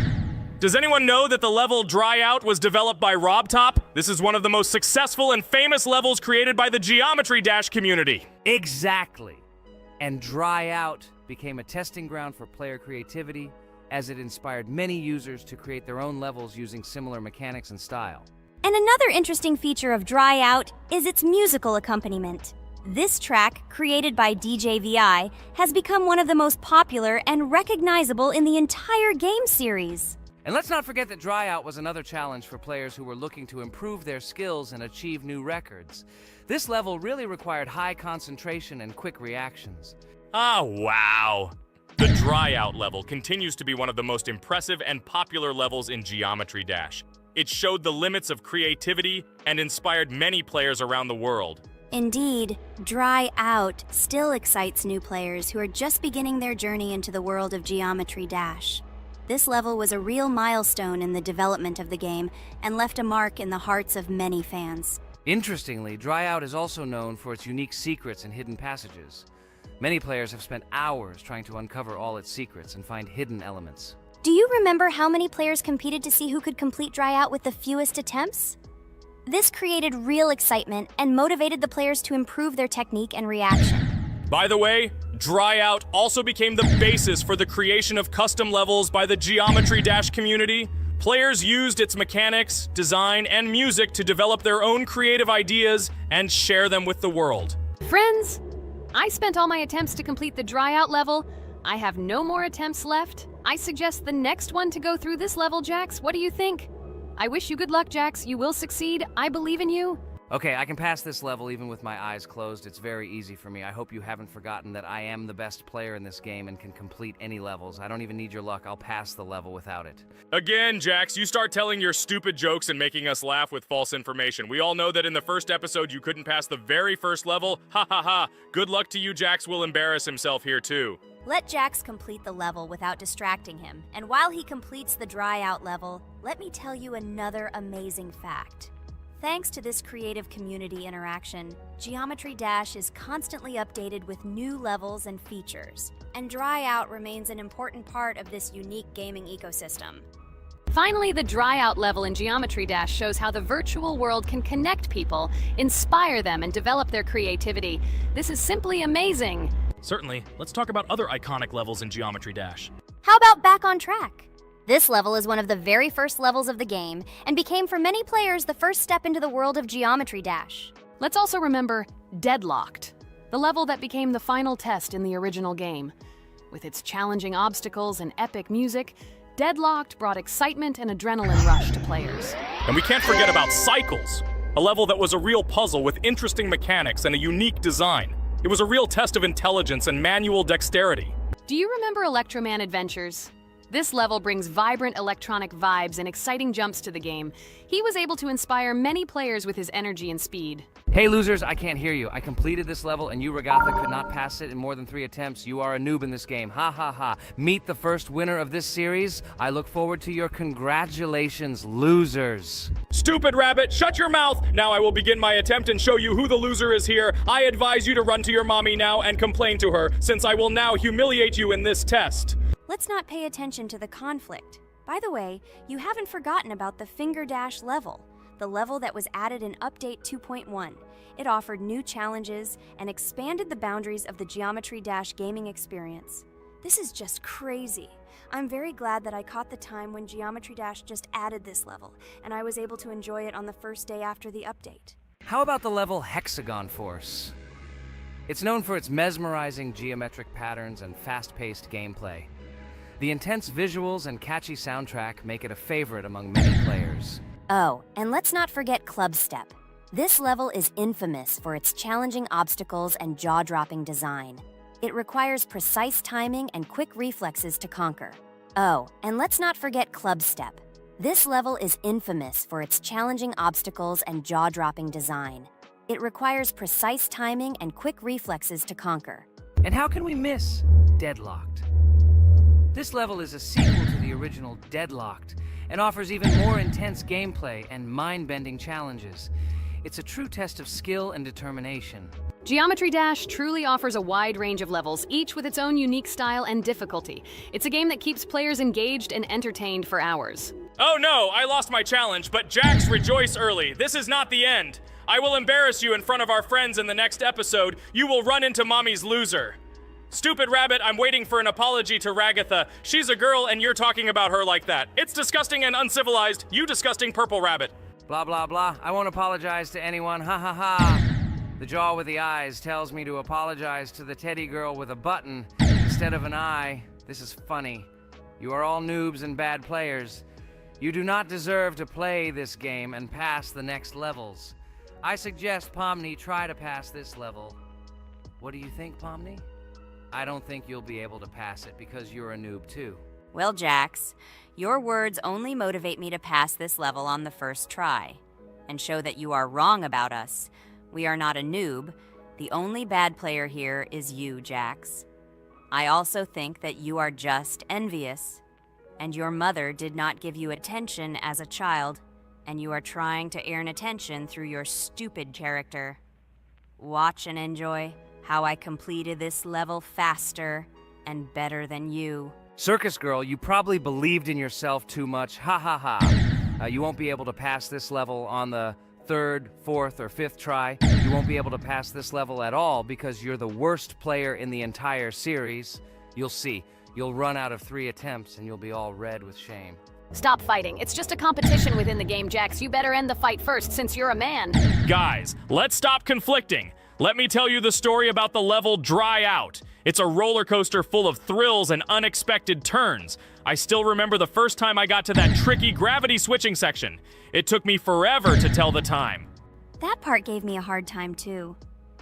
Does anyone know that the level Dry Out was developed by RobTop? This is one of the most successful and famous levels created by the Geometry Dash community. Exactly. And Dry Out became a testing ground for player creativity, as it inspired many users to create their own levels using similar mechanics and style. And another interesting feature of Dry Out is its musical accompaniment. This track, created by DJ VI, has become one of the most popular and recognizable in the entire game series. And let's not forget that Dry Out was another challenge for players who were looking to improve their skills and achieve new records. This level really required high concentration and quick reactions. Ah, wow. The Dry Out level continues to be one of the most impressive and popular levels in Geometry Dash. It showed the limits of creativity and inspired many players around the world. Indeed, Dry Out still excites new players who are just beginning their journey into the world of Geometry Dash. This level was a real milestone in the development of the game and left a mark in the hearts of many fans. Interestingly, Dry Out is also known for its unique secrets and hidden passages. Many players have spent hours trying to uncover all its secrets and find hidden elements. Do you remember how many players competed to see who could complete Dry Out with the fewest attempts? This created real excitement and motivated the players to improve their technique and reaction. By the way, Dry Out also became the basis for the creation of custom levels by the Geometry Dash community. Players used its mechanics, design, and music to develop their own creative ideas and share them with the world. Friends, I spent all my attempts to complete the Dry Out level. I have no more attempts left. I suggest the next one to go through this level, Jax. What do you think? I wish you good luck, Jax. You will succeed. I believe in you. Okay, I can pass this level even with my eyes closed. It's very easy for me. I hope you haven't forgotten that I am the best player in this game and can complete any levels. I don't even need your luck. I'll pass the level without it. Again, Jax, you start telling your stupid jokes and making us laugh with false information. We all know that in the first episode you couldn't pass the very first level. Ha ha ha. Good luck to you, Jax will embarrass himself here too. Let Jax complete the level without distracting him. And while he completes the dry out level, let me tell you another amazing fact. Thanks to this creative community interaction, Geometry Dash is constantly updated with new levels and features, and Dry Out remains an important part of this unique gaming ecosystem. Finally, the Dry Out level in Geometry Dash shows how the virtual world can connect people, inspire them, and develop their creativity. This is simply amazing. Certainly. Let's talk about other iconic levels in Geometry Dash. How about Back on Track? This level is one of the very first levels of the game, and became for many players the first step into the world of Geometry Dash. Let's also remember Deadlocked, the level that became the final test in the original game. With its challenging obstacles and epic music, Deadlocked brought excitement and adrenaline rush to players. And we can't forget about Cycles, a level that was a real puzzle with interesting mechanics and a unique design. It was a real test of intelligence and manual dexterity. Do you remember Electroman Adventures? This level brings vibrant electronic vibes and exciting jumps to the game. He was able to inspire many players with his energy and speed. Hey losers, I can't hear you. I completed this level and you, Regatha, could not pass it in more than 3 attempts. You are a noob in this game. Ha ha ha. Meet the first winner of this series. I look forward to your congratulations, losers. Stupid rabbit, shut your mouth! Now I will begin my attempt and show you who the loser is here. I advise you to run to your mommy now and complain to her, since I will now humiliate you in this test. Let's not pay attention to the conflict. By the way, you haven't forgotten about the Finger Dash level, the level that was added in Update 2.1. It offered new challenges and expanded the boundaries of the Geometry Dash gaming experience. This is just crazy. I'm very glad that I caught the time when Geometry Dash just added this level, and I was able to enjoy it on the first day after the update. How about the level Hexagon Force? It's known for its mesmerizing geometric patterns and fast-paced gameplay. The intense visuals and catchy soundtrack make it a favorite among many players. Oh, and let's not forget Club Step. This level is infamous for its challenging obstacles and jaw-dropping design. It requires precise timing and quick reflexes to conquer. Oh, and let's not forget Club Step. This level is infamous for its challenging obstacles and jaw-dropping design. It requires precise timing and quick reflexes to conquer. And how can we miss Deadlocked? This level is a sequel to the original Deadlocked and offers even more intense gameplay and mind-bending challenges. It's a true test of skill and determination. Geometry Dash truly offers a wide range of levels, each with its own unique style and difficulty. It's a game that keeps players engaged and entertained for hours. Oh no, I lost my challenge, but Jax, rejoice early. This is not the end. I will embarrass you in front of our friends in the next episode. You will run into mommy's loser. Stupid rabbit, I'm waiting for an apology to Ragatha. She's a girl and you're talking about her like that. It's disgusting and uncivilized, you disgusting purple rabbit. Blah, blah, blah. I won't apologize to anyone. Ha ha ha. The jaw with the eyes tells me to apologize to the teddy girl with a button instead of an eye. This is funny. You are all noobs and bad players. You do not deserve to play this game and pass the next levels. I suggest Pomni try to pass this level. What do you think, Pomni? I don't think you'll be able to pass it because you're a noob too. Well, Jax, your words only motivate me to pass this level on the first try, and show that you are wrong about us. We are not a noob. The only bad player here is you, Jax. I also think that you are just envious, and your mother did not give you attention as a child, and you are trying to earn attention through your stupid character. Watch and enjoy how I completed this level faster and better than you. Circus girl, you probably believed in yourself too much. Ha ha ha. You won't be able to pass this level on the 3rd, 4th, or 5th try. You won't be able to pass this level at all because you're the worst player in the entire series. You'll see. You'll run out of 3 attempts and you'll be all red with shame. Stop fighting. It's just a competition within the game, Jax. You better end the fight first since you're a man. Guys, let's stop conflicting. Let me tell you the story about the level Dry Out. It's a roller coaster full of thrills and unexpected turns. I still remember the first time I got to that tricky gravity switching section. It took me forever to tell the time. That part gave me a hard time too.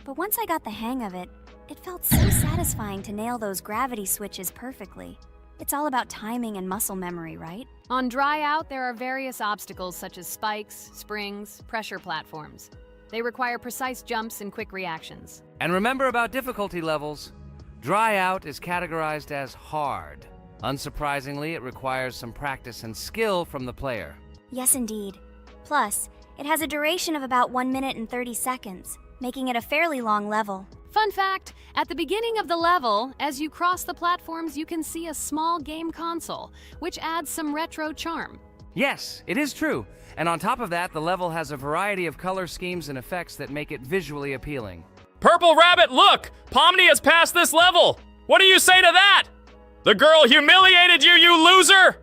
But once I got the hang of it, it felt so satisfying to nail those gravity switches perfectly. It's all about timing and muscle memory, right? On Dry Out, there are various obstacles such as spikes, springs, pressure platforms. They require precise jumps and quick reactions. And remember about difficulty levels. Dry Out is categorized as hard. Unsurprisingly, it requires some practice and skill from the player. Yes, indeed. Plus, it has a duration of about 1 minute and 30 seconds, making it a fairly long level. Fun fact, at the beginning of the level, as you cross the platforms, you can see a small game console, which adds some retro charm. Yes, it is true. And on top of that, the level has a variety of color schemes and effects that make it visually appealing. Purple Rabbit, look! Pomni has passed this level! What do you say to that? The girl humiliated you, you loser!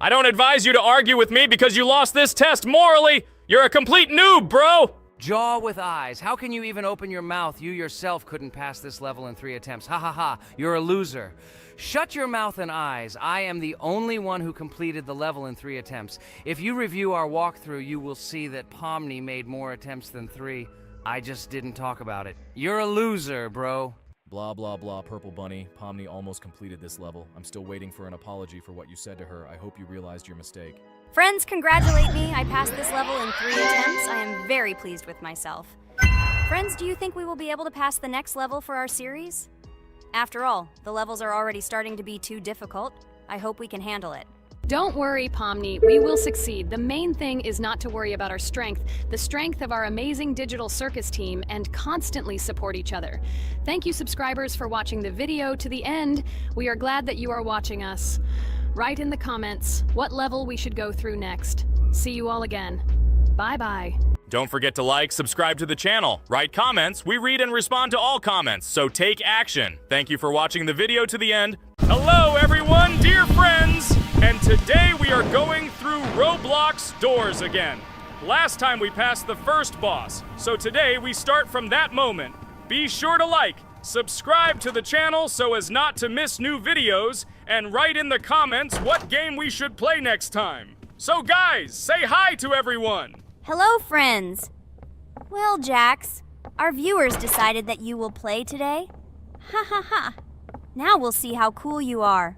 I don't advise you to argue with me because you lost this test morally. You're a complete noob, bro! Jaw with eyes. How can you even open your mouth? You yourself couldn't pass this level in 3 attempts. Ha ha ha. You're a loser. Shut your mouth and eyes. I am the only one who completed the level in 3 attempts. If you review our walkthrough, you will see that Pomni made more attempts than 3. I just didn't talk about it. You're a loser, bro. Blah, blah, blah, Purple Bunny. Pomni almost completed this level. I'm still waiting for an apology for what you said to her. I hope you realized your mistake. Friends, congratulate me. I passed this level in 3 attempts. I am very pleased with myself. Friends, do you think we will be able to pass the next level for our series? After all, the levels are already starting to be too difficult. I hope we can handle it. Don't worry, Pomni, we will succeed. The main thing is not to worry about our strength, the strength of our amazing digital circus team, and constantly support each other. Thank you, subscribers, for watching the video to the end. We are glad that you are watching us. Write in the comments what level we should go through next. See you all again. Bye-bye. Don't forget to like, subscribe to the channel, write comments. We read and respond to all comments, so take action. Thank you for watching the video to the end. Hello, everyone, dear friends! And today we are going through Roblox doors again. Last time we passed the first boss, so today we start from that moment. Be sure to like, subscribe to the channel so as not to miss new videos, and write in the comments what game we should play next time. So guys, say hi to everyone! Hello, friends! Well, Jax, our viewers decided that you will play today. Ha ha ha. Now we'll see how cool you are.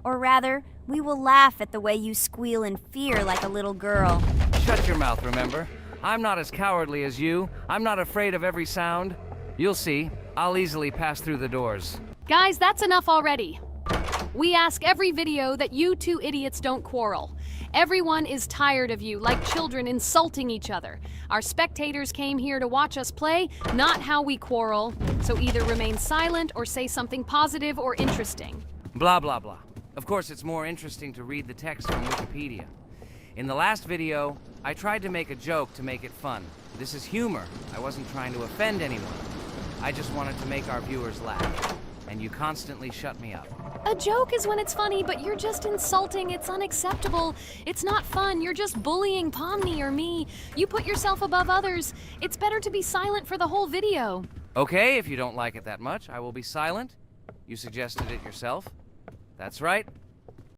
Or rather, we will laugh at the way you squeal in fear like a little girl. Shut your mouth, remember? I'm not as cowardly as you. I'm not afraid of every sound. You'll see. I'll easily pass through the doors. Guys, that's enough already. We ask every video that you two idiots don't quarrel. Everyone is tired of you, like children insulting each other. Our spectators came here to watch us play, not how we quarrel. So either remain silent or say something positive or interesting. Blah, blah, blah. Of course, it's more interesting to read the text from Wikipedia. In the last video, I tried to make a joke to make it fun. This is humor. I wasn't trying to offend anyone. I just wanted to make our viewers laugh. And you constantly shut me up. A joke is when it's funny, but you're just insulting. It's unacceptable. It's not fun. You're just bullying Pomni or me. You put yourself above others. It's better to be silent for the whole video. Okay, if you don't like it that much, I will be silent. You suggested it yourself. That's right.